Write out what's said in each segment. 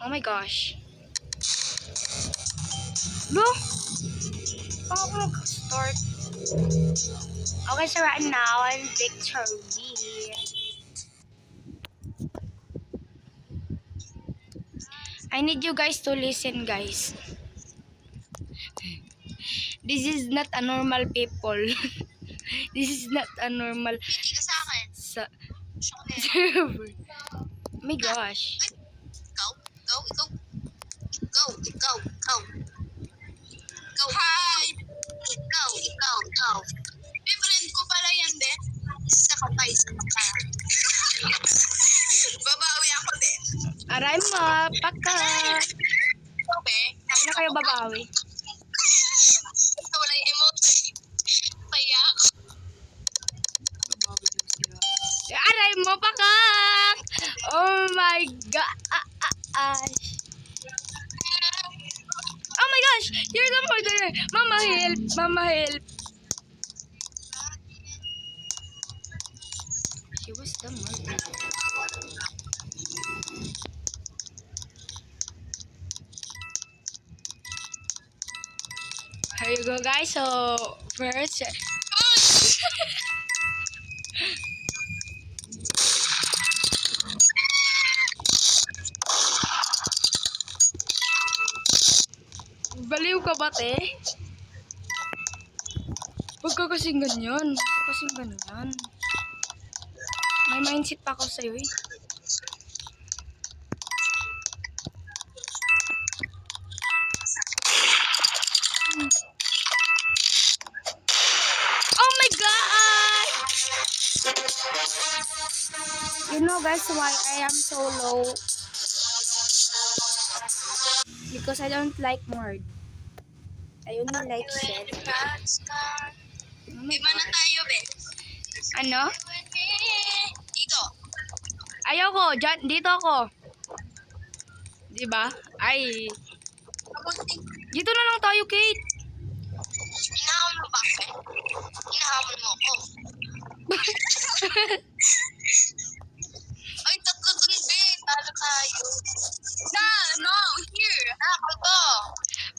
Oh my gosh. No? Paano ako mag-start? Okay, so right now, I'm victory. I need you guys to listen, guys. This is not a normal people. This is not a normal Hindi ka sa akin. server. Oh my gosh. Ikaw? Ikaw? Go. Hi! Ikaw. May friend ko pala yan, de. Isa ka pa. Babawi ako, de. Aray mo, paka. Okay. Ano kayo babawi? Ito wala yung emote. Kaya ako. Aray mo, paka. Oh my gosh. Oh my gosh, you're the murderer. Mama help, mama help. She was the murderer. Here you go, guys. So first, baliw ka ba, te? Huwag ka kasing ganyan. Huwag ka kasing ganyan. May mindset pa ako sa'yo eh. Oh my God! You know guys why I am so low? Because I don't like mord. I only like shell. Oh my Di ba na God. tayo, be? Ano? Dito. Ayoko, dito ako. Diba? Ay, dito na lang tayo, Kate. Hinahamon mo ba ako? Hinahamon mo ako. Ay, tatlo dun, be. Talo tayo. No, here. Ako to.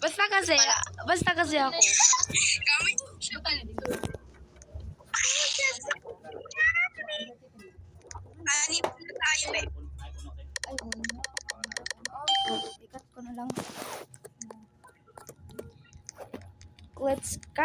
Basta kasi ako.